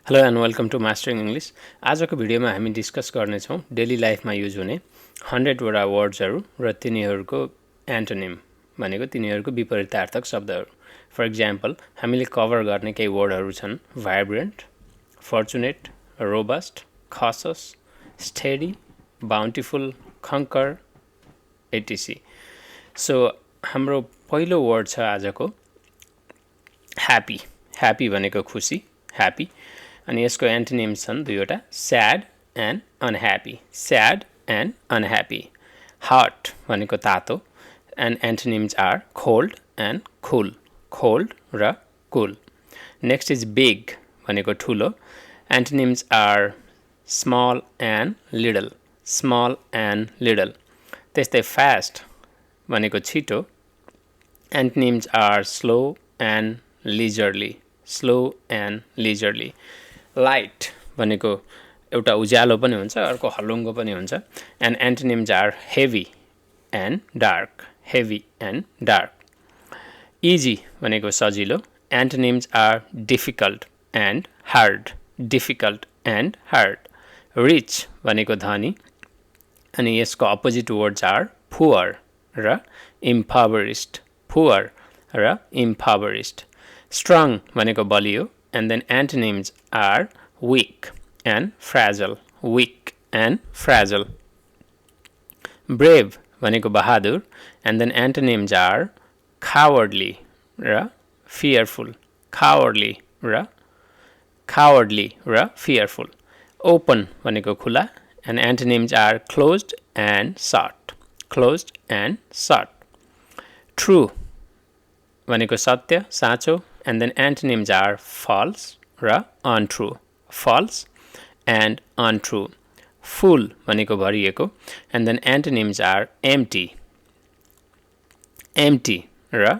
Hello and welcome to mastering English. आजको भिडियोमा हामी डिस्कस गर्नेछौँ डेली लाइफमा युज हुने 100वटा वर्ड्सहरू र तिनीहरूको एन्टोनिम भनेको तिनीहरूको विपरीतार्थक शब्दहरू। फर इक्जाम्पल हामीले कभर गर्ने केही वर्डहरू छन् भाइब्रेन्ट, फर्चुनेट, रोबस्ट, खसस, स्टेडी, बाउन्टिफुल, खङ्कर एटिसी। सो हाम्रो पहिलो वर्ड छ आजको ह्याप्पी। ह्याप्पी भनेको खुसी, ह्याप्पी। अनि यसको एन्टोनिम्स छन् दुईवटा, sad and unhappy. Sad and unhappy. Hot भनेको तातो and antonyms are cold and cool. Cold र कुल। नेक्स्ट इज बिग भनेको ठुलो। Antonyms are small and little. Small and little. त्यस्तै फास्ट भनेको छिटो। Antonyms are slow and leisurely. Slow and leisurely. Light भनेको एउटा उज्यालो पनि हुन्छ, अर्को हलुङ्गो पनि हुन्छ। And antonyms are heavy and dark. Heavy and dark. Easy भनेको सजिलो। एन्टोनिम्स are difficult and hard. Difficult and hard. Rich भनेको धनी अनि यसको अपोजिट वर्ड्स आर पुअर र इम्पावरिस्ड। पुअर र इम्पावरिस्ड। स्ट्रङ भनेको बलियो and then antonyms are weak and fragile. Weak and fragile. Brave भनेको Bahadur and then antonyms are cowardly र fearful. Cowardly र fearful. Open भनेको खुला and antonyms are closed and shut. Closed and shut. True भनेको सत्य, साँचो and then antonyms are false र untrue. False and untrue. Full भनेको भरिएको and then antonyms are empty. Empty र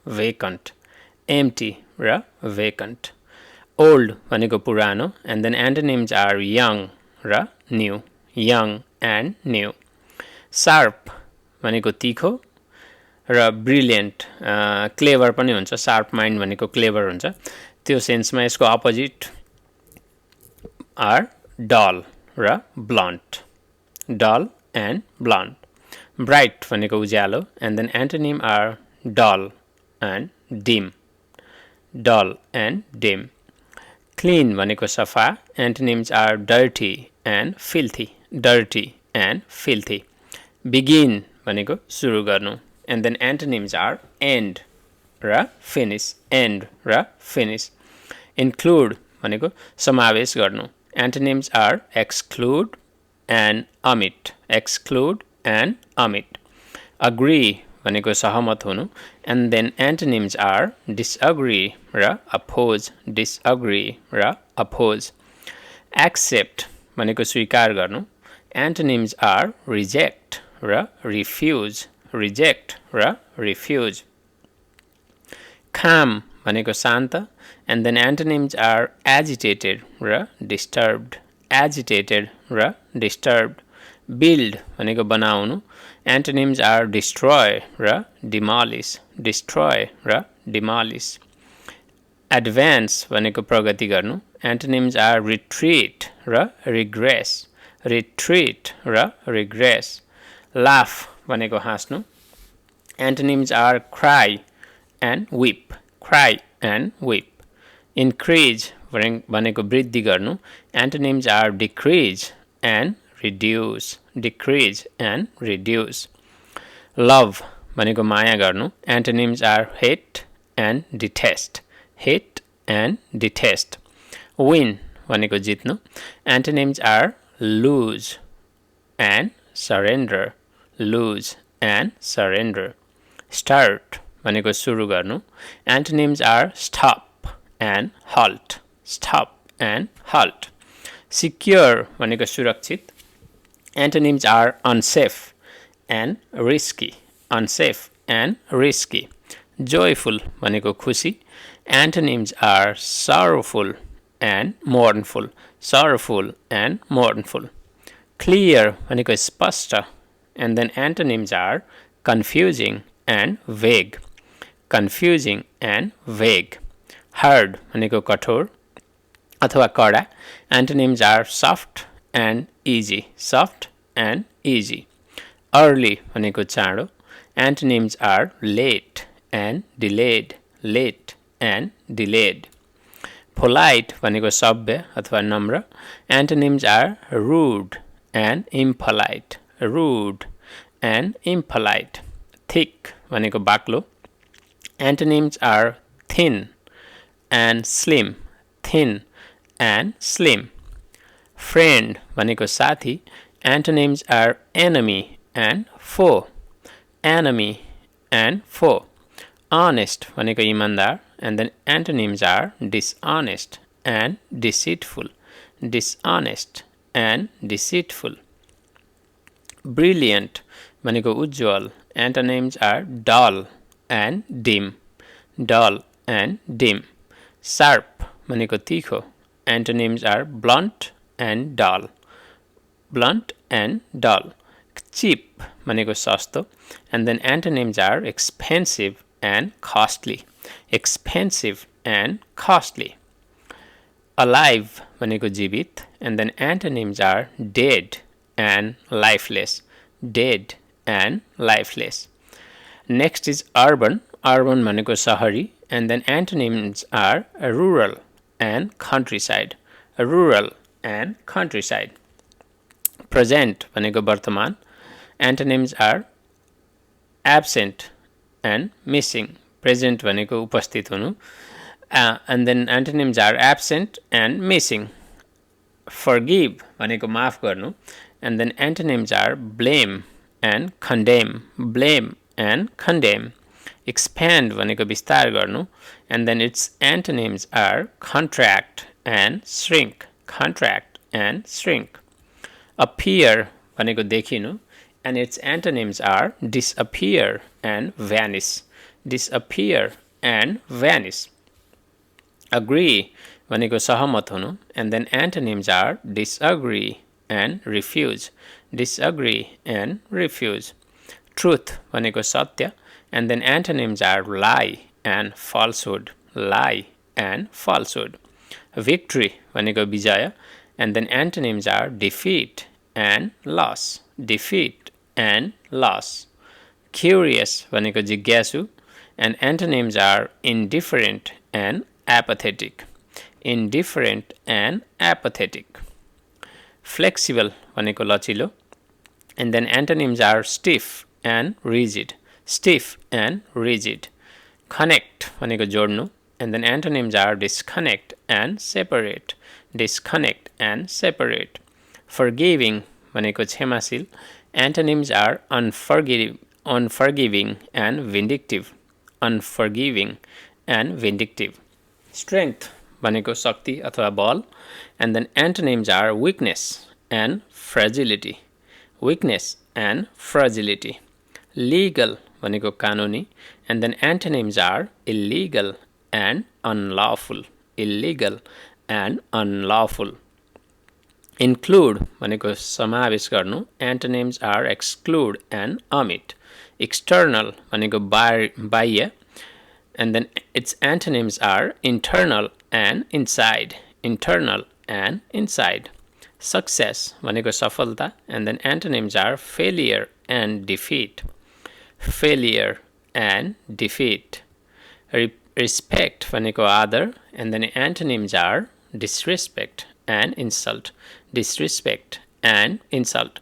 vacant. Empty र vacant. Old भनेको पुरानो and then antonyms are young र new. Young and new. Sharp भनेको तिखो र ब्रिलियन्ट, क्लेभर पनि हुन्छ। शार्प माइन्ड भनेको क्लेभर हुन्छ। त्यो सेन्समा यसको अपोजिट आर डल र blunt. Dull and blunt. Bright भनेको उज्यालो and then antonym are dull and dim. Dull and dim. Clean भनेको सफा। Antonyms are dirty and filthy. Dirty and filthy. Begin भनेको सुरु गर्नु and then antonyms are end र finish. End र finish. Include भनेको समावेश गर्नु. Antonyms are exclude and omit. Exclude and omit. Agree भनेको सहमत हुनु and then antonyms are disagree र oppose. Disagree र oppose. Accept भनेको स्वीकार गर्नु. Antonyms are reject र refuse. Reject र refuse. Calm भनेको शान्त and then antonyms are agitated र disturbed. Agitated र disturbed. Build भनेको बनाउनु. Antonyms are destroy र demolish. Destroy र demolish. Advance भनेको प्रगति गर्नु. Antonyms are retreat र regress. Retreat र regress. Laugh भनेको हाँस्नु. Antonyms are cry and weep. Cry and weep. Increase भनेको वृद्धि गर्नु. Antonyms are decrease and reduce. Decrease and reduce. Love भनेको माया गर्नु. Antonyms are hate and detest. Hate and detest. Win भनेको जित्नु. Antonyms are lose and surrender. Lose and surrender. Start भनेको सुरु गर्नु. Antonyms are stop and halt. Stop and halt. Secure भनेको सुरक्षित. Antonyms are unsafe and risky. Unsafe and risky. Joyful भनेको खुसी. Antonyms are sorrowful and mournful. Sorrowful and mournful. Clear भनेको स्पष्ट and then antonyms are confusing and vague. Confusing and vague. Hard भनेको कठोर अथवा कडा. Antonyms are soft and easy. Soft and easy. Early भनेको चाँडो. Antonyms are late and delayed. Late and delayed. Polite भनेको सभ्य अथवा नम्र. Antonyms are rude and impolite. Rude and impolite. Thick भनेको बाक्लो. Antonyms are thin and slim. Thin and slim. Friend भनेको साथी. Antonyms are enemy and foe. Enemy and foe. Honest भनेको इमान्दार. And then antonyms are dishonest and deceitful. Dishonest and deceitful. Brilliant भनेको उज्जवल. Antonyms are dull and dim. Dull and dim. Sharp भनेको तीखो. Antonyms are blunt and dull. Blunt and dull. Cheap भनेको सस्तो. And then antonyms are expensive and costly. Expensive and costly. Alive भनेको जीवित. And then antonyms are dead and lifeless. Dead and lifeless. Next is urban. Urban भनेको सहरी. And then antonyms are rural and countryside. Rural and countryside. Present भनेको वर्तमान. Antonyms are absent and missing. Present भनेको उपस्थित हुनु. And then antonyms are absent and missing. Forgive भनेको माफ गर्नु. And then antonyms are blame and condemn. Blame and condemn. Expand भनेको विस्तार गर्नु. And then its antonyms are contract and shrink. Contract and shrink. Appear भनेको देखिनु. And its antonyms are disappear and vanish. Disappear and vanish. Agree भनेको सहमत हुनु. And then antonyms are disagree and refuse. Disagree and refuse. Truth भनेको सत्य. And then antonyms are lie and falsehood. Lie and falsehood. Victory भनेको विजय. And then antonyms are defeat and loss. Defeat and loss. Curious भनेको जिज्ञासु. And antonyms are indifferent and apathetic. Indifferent and apathetic. Flexible भनेको लचिलो. And then antonyms are stiff and rigid. Stiff and rigid. Connect भनेको जोड्नु. And then antonyms are disconnect and separate. Disconnect and separate. Forgiving भनेको क्षमाशील. Antonyms are unforgiving and vindictive. Unforgiving and vindictive. Strength भनेको शक्ति अथवा बल. And then antonyms are weakness and fragility. Weakness and fragility. Legal भनेको कानुनी. And then antonyms are illegal and unlawful. Illegal and unlawful. Include भनेको समावेश गर्नु. Antonyms are exclude and omit. External भनेको बाह्य. And then its antonyms are internal and inside. Internal and inside. Success भनेको सफलता. And then antonyms are failure and defeat. Failure and defeat. Respect भनेको आदर. And then antonyms are disrespect and insult. Disrespect and insult.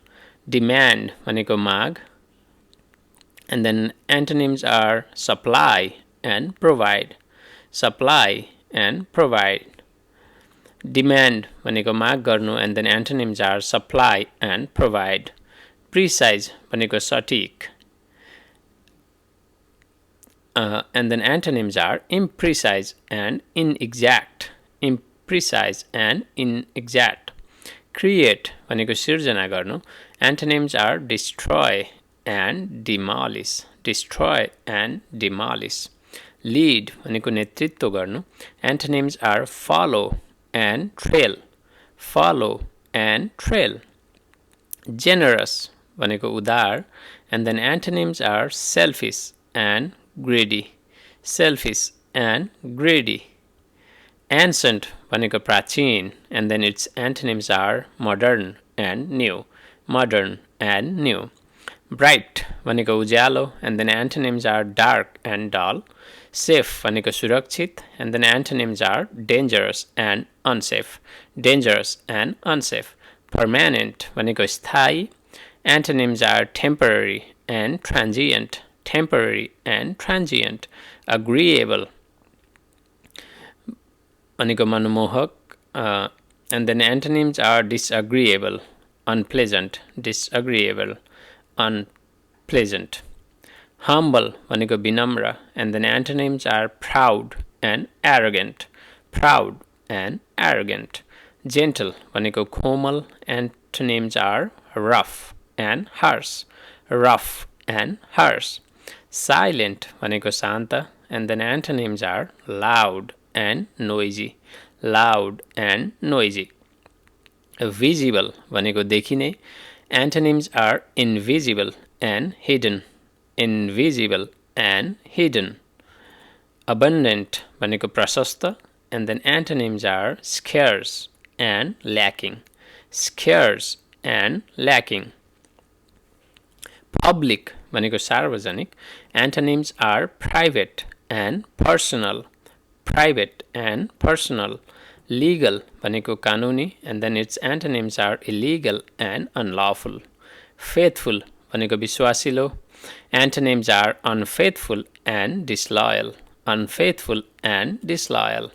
Demand भनेको माग. And then antonyms are supply and provide. Supply and provide. Demand भनेको माग गर्नु. And then antonyms are supply and provide. Precise भनेको सटीक. And then antonyms are imprecise and inexact. Imprecise and inexact. Create भनेको सिर्जना गर्नु. Antonyms are destroy and demolish. Destroy and demolish. Lead भनेको नेतृत्व गर्नु. Antonyms are follow and trail. Follow and trail. Generous भनेको उदार. And then antonyms are selfish and greedy. Selfish and greedy. Ancient भनेको प्राचीन, and then its antonyms are modern and new. Modern and new. Bright भनेको उज्यालो, and then antonyms are dark and dull. Safe भनेको सुरक्षित, and then antonyms are dangerous and unsafe. Dangerous and unsafe. Permanent भनेको स्थायी, antonyms are temporary and transient. Temporary and transient. Agreeable भनेको मनमोहक, and then antonyms are disagreeable, unpleasant, disagreeable, unpleasant. Humble भनेको विनम्र, and then antonyms are proud and arrogant, proud and arrogant. Gentle भनेको कोमल, antonyms are rough and harsh, rough and harsh. Silent भनेको शान्त, and then antonyms are loud and noisy, loud and noisy. Visible भनेको देखिने, antonyms are invisible and hidden, invisible and hidden. Abundant भनेको प्रशस्त, and then antonyms are scarce and lacking, scarce and lacking. Public भनेको सार्वजनिक, antonyms are private and personal, private and personal. Legal भनेको कानुनी, and then its antonyms are illegal and unlawful. Faithful भनेको विश्वासिलो, antonyms are unfaithful and disloyal, unfaithful and disloyal.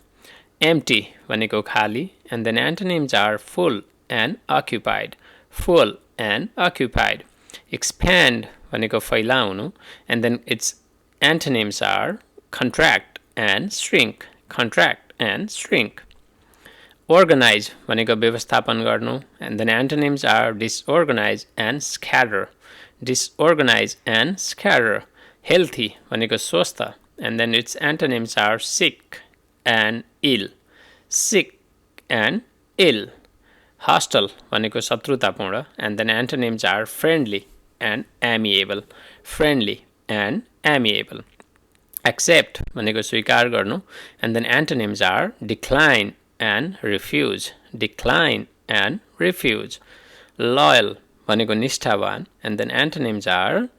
Empty भनेको खाली, and then antonyms are full and occupied, full and occupied. Expand भनेको फैलाउनु, and then its antonyms are contract and shrink, contract and shrink. Organize भनेको व्यवस्थापन गर्नु, and then antonyms are disorganize and scatter, disorganize and scatter. Healthy भनेको स्वस्थ, and then its antonyms are sick and ill, sick and ill. Hostile भनेको शत्रुतापूर्ण, and then antonyms are friendly and amiable, friendly and amiable. Accept भनेको स्वीकार गर्नु, and then antonyms are decline and refuse, decline and refuse. Loyal भनेको निष्ठावान, and then antonyms are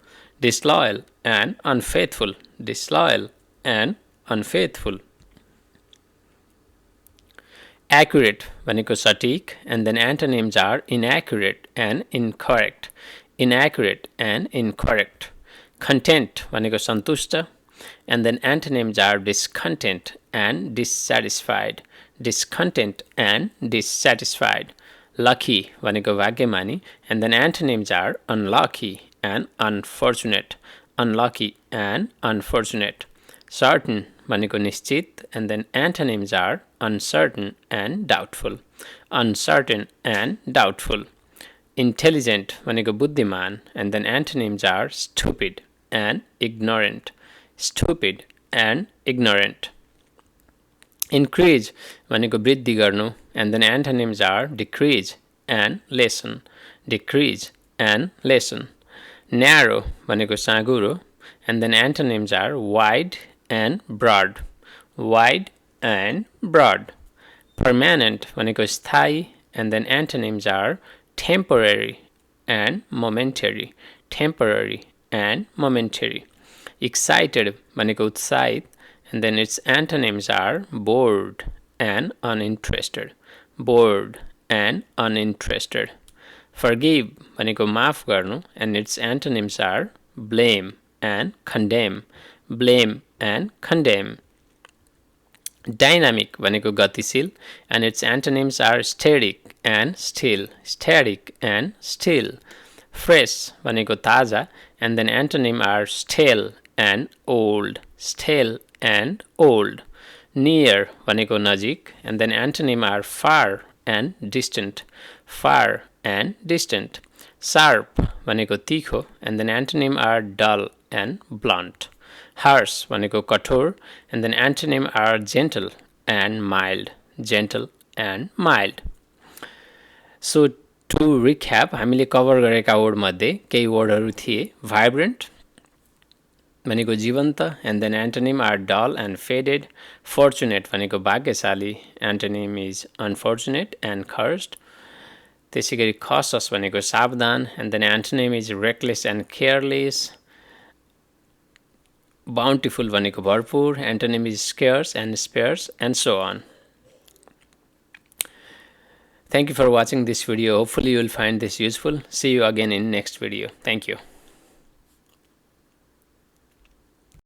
disloyal and unfaithful, disloyal and unfaithful. Accurate भनेको सटीक, and then antonyms are inaccurate and incorrect, inaccurate and incorrect. Content भनेको सन्तुष्ट, and then antonyms are discontent and dissatisfied, discontent and dissatisfied. Lucky भनेको भाग्यमानी, and then antonyms are unlucky and unfortunate, unlucky and unfortunate. Certain भनेको निश्चित, and then antonyms are uncertain and doubtful, uncertain and doubtful. Intelligent भनेको बुद्धिमान, and then antonyms are stupid and ignorant, stupid and ignorant. Increase भनेको वृद्धि गर्नु, and then antonyms are decrease and lessen, decrease and lessen. Narrow भनेको साँघुरो, and then antonyms are wide and broad, wide and broad. Permanent भनेको स्थायी, and then antonyms are temporary and momentary, temporary and momentary. Excited भनेको उत्साहित, and then its antonyms are bored and uninterested, bored and uninterested. Forgive भनेको माफ गर्नु, and its antonyms are blame and condemn, blame and condemn. Dynamic भनेको गतिशील, and its antonyms are static and still, static and still. Fresh भनेको ताजा, and then antonym are stale and old, stale and old. Near भनेको नजिक, and then antonym are far and distant, far and distant. Sharp भनेको तीखो, and then antonym are dull and blunt. Harsh भनेको कठोर, and then antonym are gentle and mild, gentle and mild. So to recap, हामीले cover गरेका word मध्ये केही वर्डहरू थिए: vibrant, भनेको जीवन्त, and then antonym are dull and faded. Fortunate भनेको भाग्यशाली, antonym is unfortunate and cursed. त्यसै गरी खसस भनेको सावधान, and then antonym is reckless and careless. Bountiful भनेको भरपुर, antonym is scarce and sparse, and so on. Thank you for watching this video. Hopefully you will find this useful. See you again in next video. Thank you.